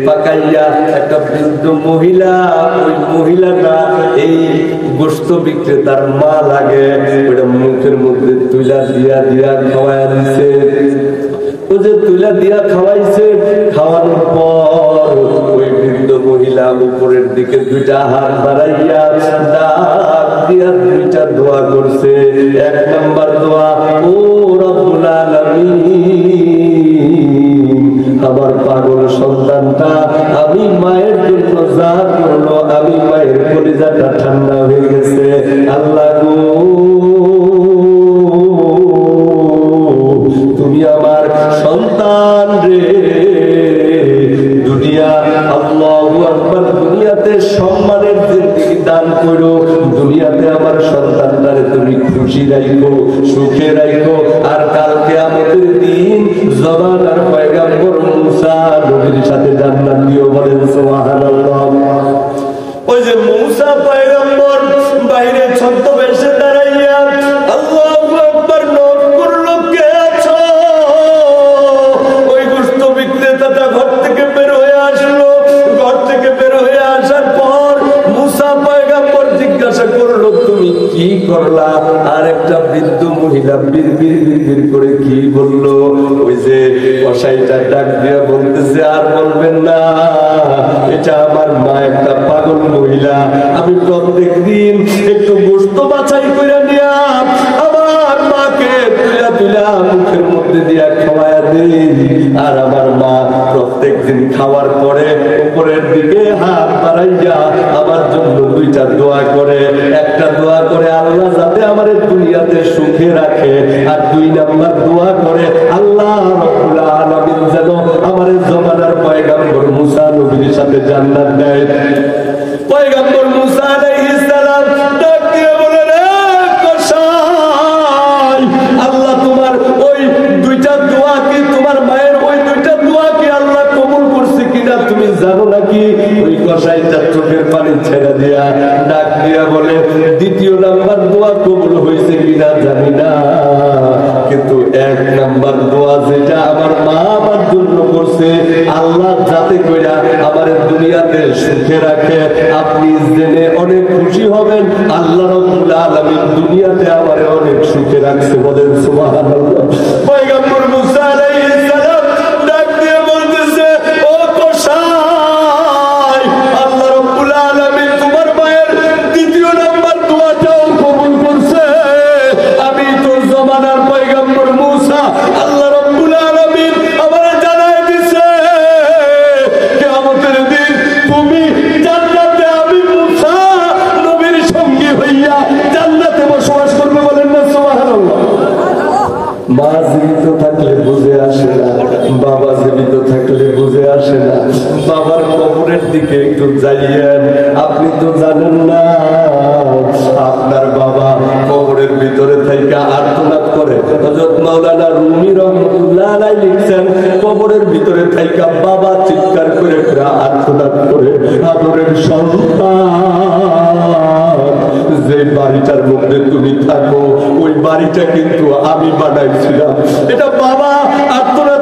পাকাইয়া একটা বৃদ্ধ মহিলা, ওই মহিলাটা এই গোস্ত বিক্রেতার মা লাগে, ওইটা মুখের মধ্যে তুলা দিয়া দিয়া খাওয়ায় দিছে। ও যে তুলা দিয়া খাওয়াইছে, খাওয়ানোর পর ওই বৃদ্ধ মহিলা উপরের দিকে দুইটা হাত বাড়াইয়া ডাক দিয়া দুইটা দোয়া করছে। এক নাম্বার দোয়া, ও রব্বুল আলামিন, আমার পাগল সন্তানটা আমি মায়ের জন্য যা করলো, আমি মায়ের কলিজাটা ঠান্ডা হয়ে গেছে। আল্লাহ গো, তুমি আমার সন্তান রে দুনিয়া, আল্লাহু আকবার, দুনিয়াতে সম্মানের জিন্দেগি দান করো, দুনিয়াতে আমার সন্তানটারে তুমি খুশি রাখো, সুখে রাখো, আর কাল কিয়ামতের দিন জমানার পয়গম্বর মুসা নবীর সাথে জান্নাত দিও। বলেন সুবহানাল্লাহ। ওই যে মুসা পয়গম্বর বাইরে ছদ্মবেশে দাঁড়াইয়া আল্লাহু আকবার নোট করলো, কে আছো? ওই গোশত বিক্রেতাটা ঘর থেকে বের হয়ে আসলো। ঘর থেকে বের হয়ে আসার পর মুসা পয়গম্বর জিজ্ঞাসা করলো, তুমি কি করলা? আর একটা বৃদ্ধ মহিলা বিড় বিড় বিড় করে কি বললো? ওই যে কসাইটা ডাক দিয়া বলতেছে, আর বলবেন না, এটা আমার মা একটা পাগল মহিলা। আমি প্রত্যেক দিন একটু গোশত বাছাই করে নিয়া আমার মাকে তুলা তুলা মুখের মধ্যে দিয়া খাওয়ায়া দিই, আর আমার মা প্রত্যেক দিন খাওয়ার পরে উপরের দিকে হাত বাড়াইয়া আমার জন্য দুইটা দোয়া করে। একটা দোয়া করে আল্লাহ যাতে আমার দুনিয়াতে সুখে রাখে, আর দুই নাম্বার দোয়া করে আল্লাহ রাব্বুল আলামিন যেন আমার জমানার পয়গম্বর মুসা নবীর সাথে জান্নাত দেয়। পয়গম্বর মুসা আলাইহিস সালাম ডাক দিয়ে বলেন, কসাই, আল্লাহ তোমার ওই দুইটা দোয়া কি, তোমার মায়ের ওই দুইটা দোয়া কি আল্লাহ কবুল করছে কিনা তুমি জানো নাকি? ওই কসাইটা চোখের পানি ছেড়ে দিয়া ডাক দিয়া বলে, দ্বিতীয় নাম্বার দোয়া কবুল হয়েছে কিনা জানি না, কিন্তু এক নাম্বার দোয়া যেটা আমার মা আমার জন্য করছে, আল্লাহ যাতে কইরা আমার দুনিয়াতে সুখে রাখে, আপনি জেনে অনেক খুশি হবেন, আল্লাহ রাব্বুল আলামিন দুনিয়াতে আমারে অনেক সুখে রাখছে। বলেন সুবহানাল্লাহ। পয়গম্বর মুসা আলাইহিস সালাম ডাক দিয়ে বলতেছে, ও কসাই, আল্লাহ রাব্বুল আলামিন তোমার মায়ের দ্বিতীয় নাম্বার দোয়াটাও কবুল করছে। আমি তোর জমানার পয়গম্বর মুসা, আল্লাহ রাব্বুল আলামিন আমারে জানায় দিছে কিয়ামতের দিন তুমি জান্নাতে, আমি মুসা নবীর সঙ্গী হইয়া জান্নাতে বসবাস করবে। বলেন না সুবহানাল্লাহ। মা জীবিত থাকলে বুঝে আসে না, বাবা জীবিত থাকলে বুঝে আসে না। বাবার কবরের দিকে একটু যাইয়েন, আপনি তো জানেন না আপনার বাবা কবরের ভিতরে থেকে আর্তনাদ করে। হযরত মাওলানা রুমি রহমাতুল্লাহ আলাইহি লিখছেন, কবরের ভিতরে থেকে বাবা চিৎকার করে আর্তনাদ করে, আদরের সন্তান, যে বাড়িটার মধ্যে তুমি থাকো ওই বাড়িটা কিন্তু আমি বানাইছিলাম। এটা বাবা আর্তনাদ